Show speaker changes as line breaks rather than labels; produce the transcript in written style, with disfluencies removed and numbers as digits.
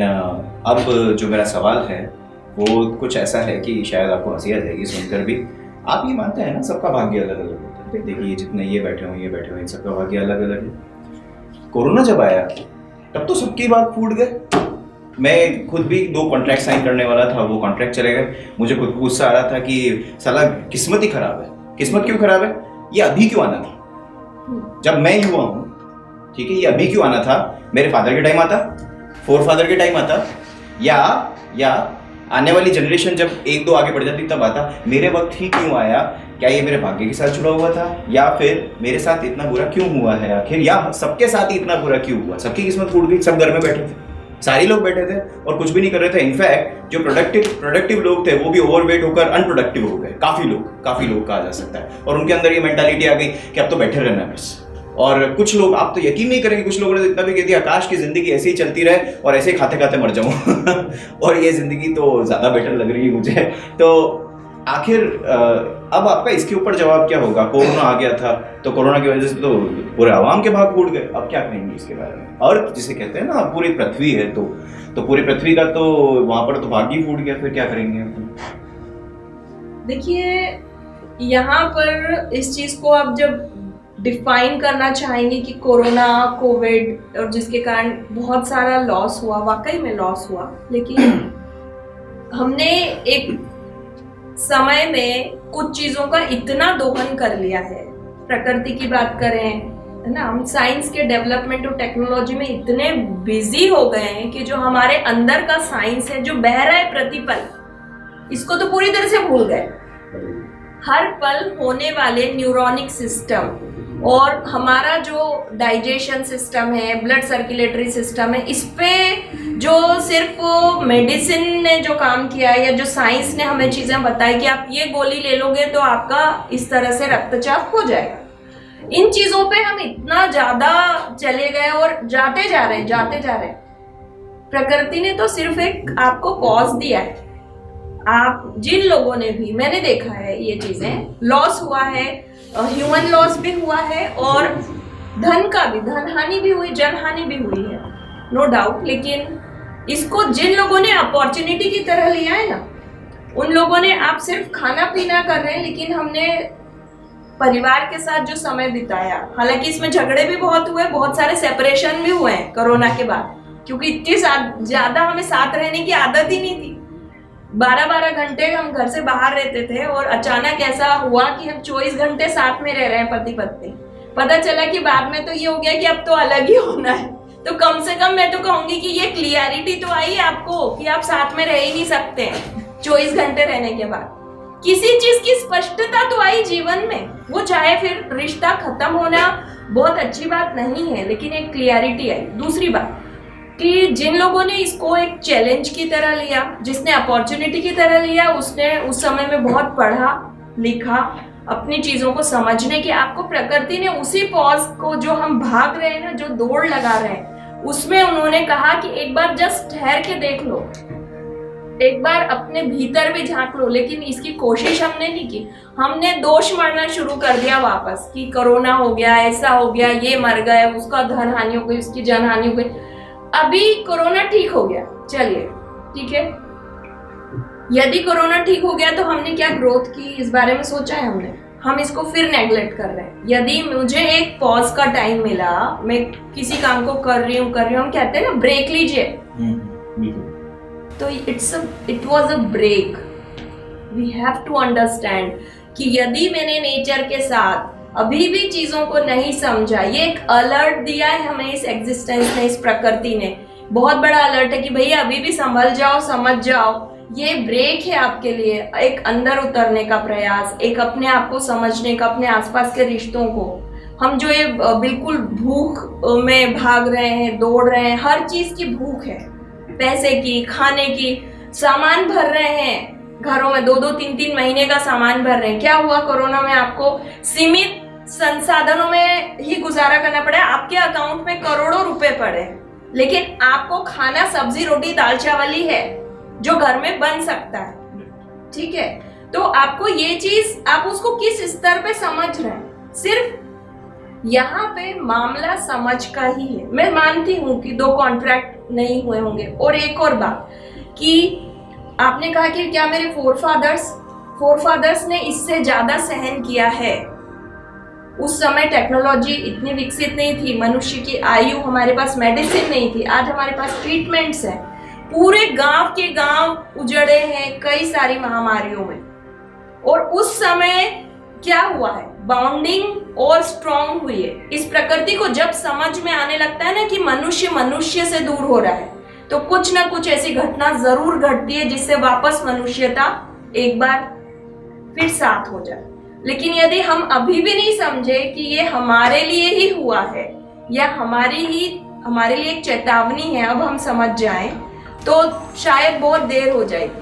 लेकिन अब जो मेरा सवाल है वो कुछ ऐसा है कि शायद आपको हंसी आ जाएगी सुनकर भी। आप ये मानते हैं ना सबका भाग्य अलग अलग होता है। देखिए जितने ये बैठे हुए इन सबका भाग्य अलग अलग है। कोरोना जब आया तब तो सबकी बात फूट गए। मैं खुद भी 2 कॉन्ट्रैक्ट साइन करने वाला था, वो कॉन्ट्रैक्ट चले गए। मुझे खुद गुस्सा आ रहा था कि साला किस्मत ही खराब है। किस्मत क्यों खराब है? ये अभी क्यों आना था जब मैं युवा हूँ, ठीक है? ये अभी क्यों आना था? मेरे फादर के टाइम आता, फोर फादर के टाइम आता, या आने वाली जनरेशन जब 1-2 आगे बढ़ जाती तब आता। मेरे वक्त ही क्यों आया? क्या ये मेरे भाग्य के साथ जुड़ा हुआ था, या फिर मेरे साथ इतना बुरा क्यों हुआ है आखिर, या सबके साथ ही इतना बुरा क्यों हुआ? सबकी किस्मत फूट गई, सब घर में बैठे थे, सारे लोग बैठे थे और कुछ भी नहीं कर रहे थे। इनफैक्ट जो प्रोडक्टिव लोग थे वो भी ओवरवेट होकर अनप्रोडक्टिव हो गए। काफी लोग कहा जा सकता है। और उनके अंदर ये मेंटालिटी आ गई कि अब तो बैठे रहना है बस। और कुछ लोग, आप तो यकीन नहीं करेंगे, कुछ लोगों ने इतना भी कह दिया आकाश की जिंदगी ऐसे ही चलती रहे और ऐसे ही खाते खाते मर जाऊं और ये जिंदगी तो ज्यादा बेटर लग रही है मुझे। तो आखिर अब आपका इसके ऊपर जवाब क्या होगा? कोरोना आ गया था तो कोरोना की वजह से तो पूरे आवाम के भाग फूट गए। अब क्या कहेंगे इसके बारे में? अर्थ जिसे कहते हैं ना, पूरी पृथ्वी है तो पूरी पृथ्वी का तो वहां पर तो भाग ही फूट गया। फिर क्या करेंगे?
देखिए यहाँ पर इस चीज को आप जब डिफाइन करना चाहेंगे कि कोरोना, कोविड और जिसके कारण बहुत सारा लॉस हुआ, वाकई में लॉस हुआ, लेकिन हमने एक समय में कुछ चीजों का इतना दोहन कर लिया है। प्रकृति की बात करें, है ना, हम साइंस के डेवलपमेंट और टेक्नोलॉजी में इतने बिजी हो गए हैं कि जो हमारे अंदर का साइंस है, जो बह रहा है प्रतिपल, इसको तो पूरी तरह से भूल गए। हर पल होने वाले न्यूरोनिक सिस्टम और हमारा जो डाइजेशन सिस्टम है, ब्लड सर्कुलेटरी सिस्टम है, इस पे जो सिर्फ मेडिसिन ने जो काम किया है या जो साइंस ने हमें चीजें बताई कि आप ये गोली ले लोगे तो आपका इस तरह से रक्तचाप हो जाएगा, इन चीजों पे हम इतना ज्यादा चले गए और जाते जा रहे हैं। प्रकृति ने तो सिर्फ एक आपको पॉज दिया है। आप जिन लोगों ने भी, मैंने देखा है ये चीजें, लॉस हुआ है, ह्यूमन लॉस भी हुआ है और धन का भी, धन हानि भी हुई, जन हानि भी हुई है, नो डाउट। लेकिन इसको जिन लोगों ने अपॉर्चुनिटी की तरह लिया है ना, उन लोगों ने, आप सिर्फ खाना पीना कर रहे हैं, लेकिन हमने परिवार के साथ जो समय बिताया, हालांकि इसमें झगड़े भी बहुत हुए, बहुत सारे सेपरेशन भी हुए हैं कोरोना के बाद, क्योंकि इतनी ज्यादा हमें साथ रहने की आदत ही नहीं थी। 12-12 घंटे हम घर से बाहर रहते थे और अचानक ऐसा हुआ कि हम 24 घंटे साथ में रह रहे हैं पति पत्नी। पता चला कि बाद में तो ये हो गया कि अब तो अलग ही होना है। तो कम से कम मैं तो कहूंगी कि ये क्लियरिटी तो आई आपको कि आप साथ में रह ही नहीं सकते 24 घंटे रहने के बाद। किसी चीज की स्पष्टता तो आई जीवन में, वो चाहे फिर रिश्ता खत्म होना बहुत अच्छी बात नहीं है, लेकिन एक क्लियरिटी आई। दूसरी बात कि जिन लोगों ने इसको एक चैलेंज की तरह लिया, जिसने अपॉर्चुनिटी की तरह लिया, उसने उस समय में बहुत पढ़ा लिखा, अपनी चीजों को समझने की, आपको प्रकृति ने उसी पॉज को, जो हम भाग रहे हैं ना, जो दौड़ लगा रहे हैं, उसमें उन्होंने कहा कि एक बार जस्ट ठहर के देख लो, एक बार अपने भीतर भी झांक लो। लेकिन इसकी कोशिश हमने नहीं की। हमने दोष मारना शुरू कर दिया वापस कि कोरोना हो गया, ऐसा हो गया, ये मर गए, उसका धन हानि हो गई, उसकी जन हानि हो गई। अभी कोरोना ठीक हो गया, चलिए ठीक है, यदि कोरोना ठीक हो गया तो हमने क्या ग्रोथ की, इस बारे में सोचा है हमने? हम इसको फिर नेग्लेक्ट कर रहे हैं। यदि मुझे एक पॉज का टाइम मिला, मैं किसी काम को कर रही हूँ, हम कहते हैं ना ब्रेक लीजिए, तो it was a break. We have to understand कि यदि मैंने नेचर के साथ अभी भी चीजों को नहीं समझा, ये एक अलर्ट दिया है हमें इस एग्जिस्टेंस ने, इस प्रकृति ने बहुत बड़ा अलर्ट है कि भैया अभी भी संभल जाओ, समझ जाओ। ये ब्रेक है आपके लिए, एक अंदर उतरने का प्रयास, एक अपने आप को समझने का, अपने आसपास के रिश्तों को। हम जो ये बिल्कुल भूख में भाग रहे हैं, दौड़ रहे हैं, हर चीज की भूख है, पैसे की, खाने की, सामान भर रहे हैं घरों में, 2-2, 3-3 महीने का सामान भर रहे हैं। क्या हुआ कोरोना में? आपको सीमित संसाधनों में ही गुजारा करना पड़ा। आपके अकाउंट में करोड़ों रुपए पड़े, लेकिन आपको खाना सब्जी रोटी दाल चावल ही है जो घर में बन सकता है, ठीक है? तो आपको ये चीज, आप उसको किस स्तर पे समझ रहे हैं? सिर्फ यहाँ पे मामला समझ का ही है। मैं मानती हूँ कि 2 कॉन्ट्रैक्ट नहीं हुए होंगे। और एक और बात कि आपने कहा कि क्या मेरे फोरफादर्स ने इससे ज्यादा सहन किया है। उस समय टेक्नोलॉजी इतनी विकसित नहीं थी, मनुष्य की आयु, हमारे पास मेडिसिन नहीं थी। आज हमारे पास ट्रीटमेंट्स हैं, पूरे गांव के गांव उजड़े हैं कई सारी महामारियों में। और उस समय क्या हुआ है, बॉन्डिंग और स्ट्रॉन्ग हुई है। इस प्रकृति को जब समझ में आने लगता है ना कि मनुष्य मनुष्य से दूर हो रहा है, तो कुछ ना कुछ ऐसी घटना जरूर घटती है जिससे वापस मनुष्यता एक बार फिर साथ हो जाए। लेकिन यदि हम अभी भी नहीं समझे कि ये हमारे लिए ही हुआ है या हमारे लिए एक चेतावनी है, अब हम समझ जाएं, तो शायद बहुत देर हो जाएगी।